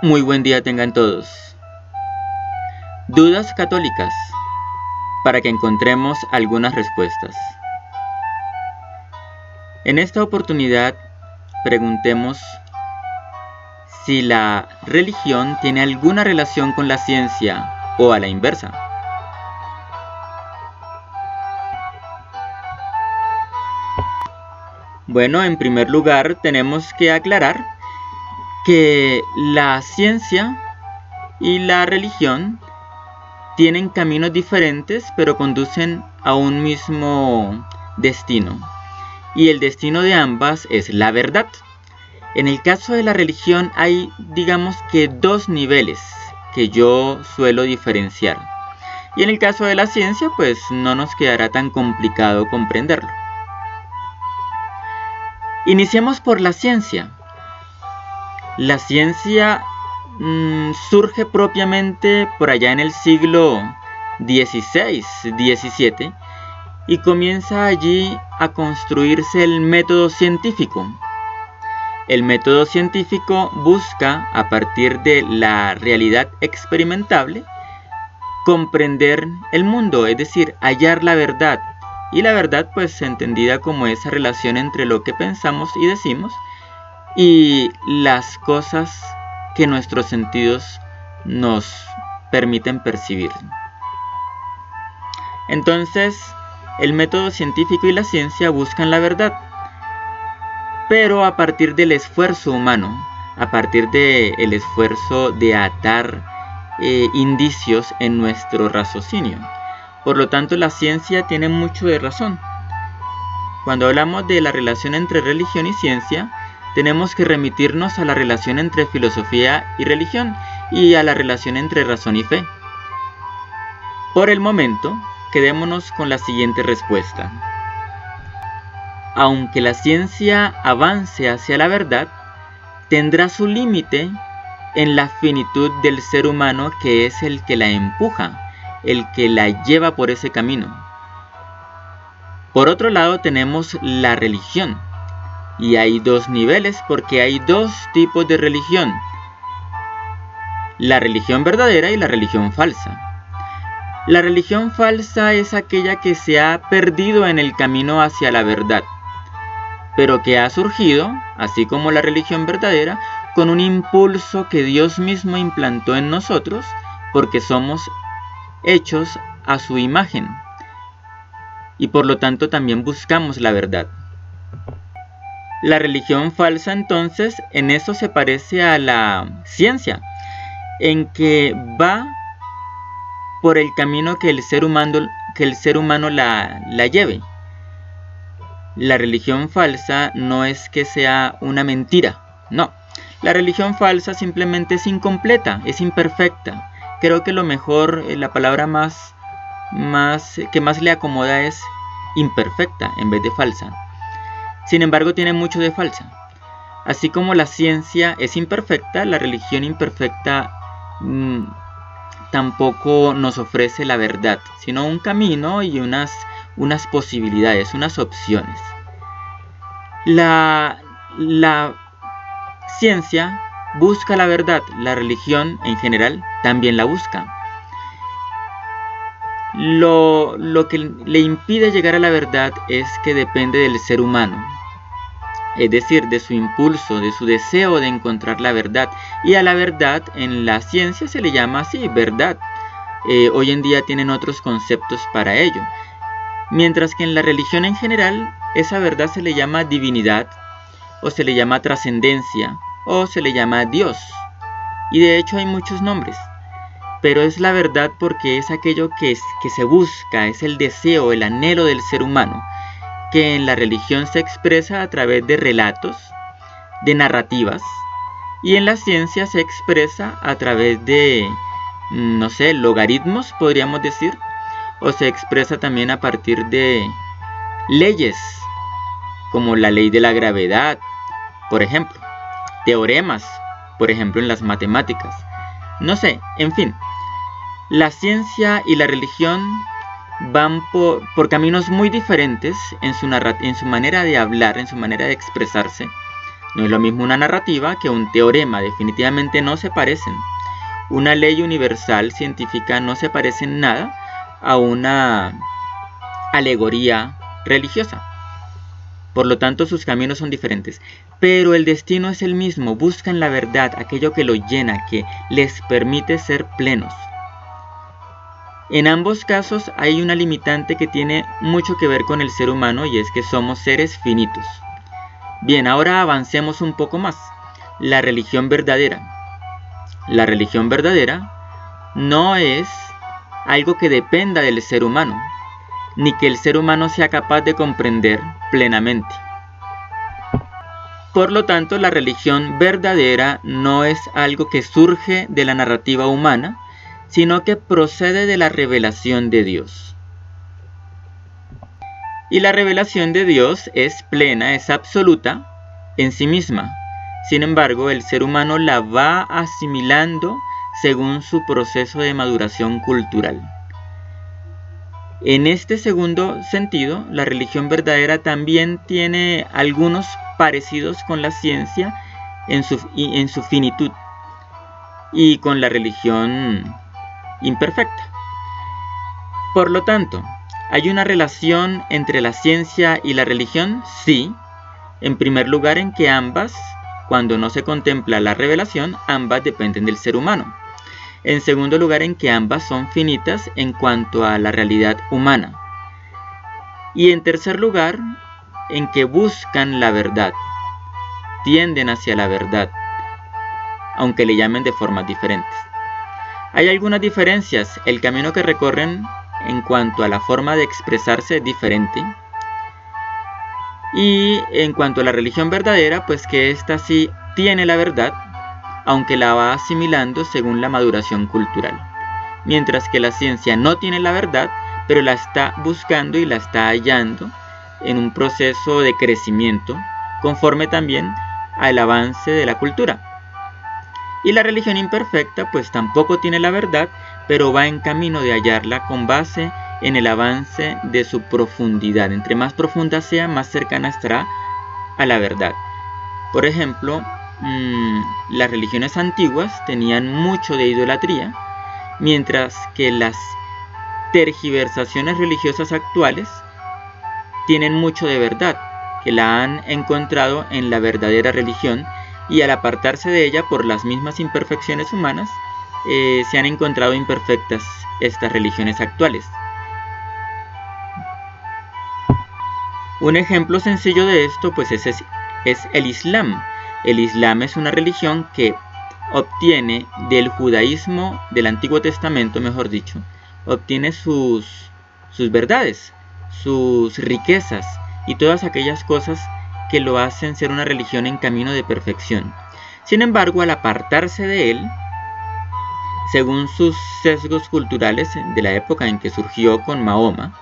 Muy buen día tengan todos. Dudas católicas, para que encontremos algunas respuestas. En esta oportunidad, preguntemos si la religión tiene alguna relación con la ciencia o a la inversa. Bueno, en primer lugar tenemos que aclarar que la ciencia y la religión tienen caminos diferentes, pero conducen a un mismo destino. Y el destino de ambas es la verdad. En el caso de la religión hay, digamos que, dos niveles que yo suelo diferenciar. Y en el caso de la ciencia, pues no nos quedará tan complicado comprenderlo. Iniciemos por la ciencia. La ciencia surge propiamente por allá en el siglo XVI, XVII, y comienza allí a construirse el método científico. El método científico busca, a partir de la realidad experimentable, comprender el mundo, es decir, hallar la verdad. Y la verdad, pues, entendida como esa relación entre lo que pensamos y decimos y las cosas que nuestros sentidos nos permiten percibir. Entonces, el método científico y la ciencia buscan la verdad, pero a partir del esfuerzo humano, a partir del esfuerzo de atar indicios en nuestro raciocinio. Por lo tanto, la ciencia tiene mucho de razón. Cuando hablamos de la relación entre religión y ciencia, tenemos que remitirnos a la relación entre filosofía y religión y a la relación entre razón y fe. Por el momento, quedémonos con la siguiente respuesta. Aunque la ciencia avance hacia la verdad, tendrá su límite en la finitud del ser humano, que es el que la empuja, el que la lleva por ese camino. Por otro lado, tenemos la religión. Y hay dos niveles, porque hay dos tipos de religión: la religión verdadera y la religión falsa. La religión falsa es aquella que se ha perdido en el camino hacia la verdad, pero que ha surgido, así como la religión verdadera, con un impulso que Dios mismo implantó en nosotros, porque somos hechos a su imagen, y por lo tanto también buscamos la verdad. La religión falsa, entonces, en eso se parece a la ciencia, en que va por el camino que el ser humano la lleve. La religión falsa no es que sea una mentira, no. La religión falsa simplemente es incompleta, es imperfecta. Creo que lo mejor, la palabra que más le acomoda es imperfecta en vez de falsa. Sin embargo, tiene mucho de falsa. Así como la ciencia es imperfecta, la religión imperfecta tampoco nos ofrece la verdad, sino un camino y unas posibilidades, unas opciones. La ciencia busca la verdad, la religión en general también la busca. Lo que le impide llegar a la verdad es que depende del ser humano, es decir, de su impulso, de su deseo de encontrar la verdad. Y a la verdad en la ciencia se le llama así, verdad. Hoy en día tienen otros conceptos para ello. Mientras que en la religión en general, esa verdad se le llama divinidad, o se le llama trascendencia, o se le llama Dios. Y de hecho hay muchos nombres. Pero es la verdad porque es aquello que se busca, es el deseo, el anhelo del ser humano, que en la religión se expresa a través de relatos, de narrativas, y en la ciencia se expresa a través de, logaritmos, podríamos decir, o se expresa también a partir de leyes, como la ley de la gravedad, por ejemplo, teoremas, por ejemplo, en las matemáticas. En fin, la ciencia y la religión van por caminos muy diferentes en su manera de hablar, en su manera de expresarse, No es lo mismo una narrativa que un teorema, definitivamente no se parecen. Una ley universal científica no se parece en nada a una alegoría religiosa. Por lo tanto, sus caminos son diferentes. Pero el destino es el mismo. Buscan la verdad, aquello que los llena, que les permite ser plenos. En ambos casos hay una limitante que tiene mucho que ver con el ser humano, y es que somos seres finitos. Bien, ahora avancemos un poco más. La religión verdadera. La religión verdadera no es algo que dependa del ser humano, ni que el ser humano sea capaz de comprender plenamente. Por lo tanto, la religión verdadera no es algo que surge de la narrativa humana, sino que procede de la revelación de Dios. Y la revelación de Dios es plena, es absoluta en sí misma. Sin embargo, el ser humano la va asimilando según su proceso de maduración cultural. En este segundo sentido, la religión verdadera también tiene algunos parecidos con la ciencia en su finitud y con la religión imperfecta. Por lo tanto, ¿hay una relación entre la ciencia y la religión? Sí. En primer lugar, en que ambas, cuando no se contempla la revelación, ambas dependen del ser humano. En segundo lugar, en que ambas son finitas en cuanto a la realidad humana. Y en tercer lugar, en que buscan la verdad, tienden hacia la verdad, aunque le llamen de formas diferentes. Hay algunas diferencias. El camino que recorren en cuanto a la forma de expresarse es diferente. Y en cuanto a la religión verdadera, pues que ésta sí tiene la verdad, aunque la va asimilando según la maduración cultural. Mientras que la ciencia no tiene la verdad, pero la está buscando y la está hallando en un proceso de crecimiento, conforme también al avance de la cultura. Y la religión imperfecta pues tampoco tiene la verdad, pero va en camino de hallarla con base en el avance de su profundidad. Entre más profunda sea, más cercana estará a la verdad. Por ejemplo, las religiones antiguas tenían mucho de idolatría, mientras que las tergiversaciones religiosas actuales tienen mucho de verdad, que la han encontrado en la verdadera religión, y al apartarse de ella por las mismas imperfecciones humanas, se han encontrado imperfectas estas religiones actuales. Un ejemplo sencillo de esto pues es el Islam. El Islam es una religión que obtiene del judaísmo, del Antiguo Testamento mejor dicho, obtiene sus verdades, sus riquezas y todas aquellas cosas que lo hacen ser una religión en camino de perfección. Sin embargo, al apartarse de él, según sus sesgos culturales de la época en que surgió con Mahoma,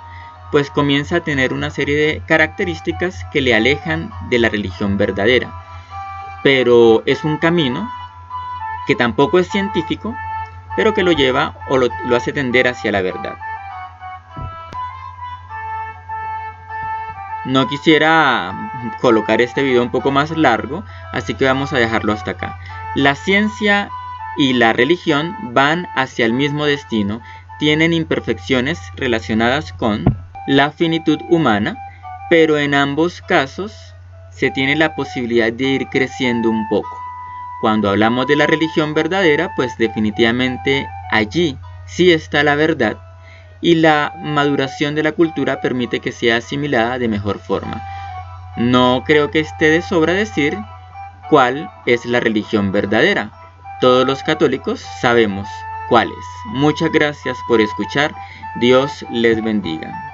pues comienza a tener una serie de características que le alejan de la religión verdadera. Pero es un camino que tampoco es científico, pero que lo lleva o lo hace tender hacia la verdad. No quisiera colocar este video un poco más largo, así que vamos a dejarlo hasta acá. La ciencia y la religión van hacia el mismo destino, tienen imperfecciones relacionadas con la finitud humana, pero en ambos casos se tiene la posibilidad de ir creciendo un poco. Cuando hablamos de la religión verdadera, pues definitivamente allí sí está la verdad, y la maduración de la cultura permite que sea asimilada de mejor forma. No creo que esté de sobra decir cuál es la religión verdadera. Todos los católicos sabemos cuál es. Muchas gracias por escuchar. Dios les bendiga.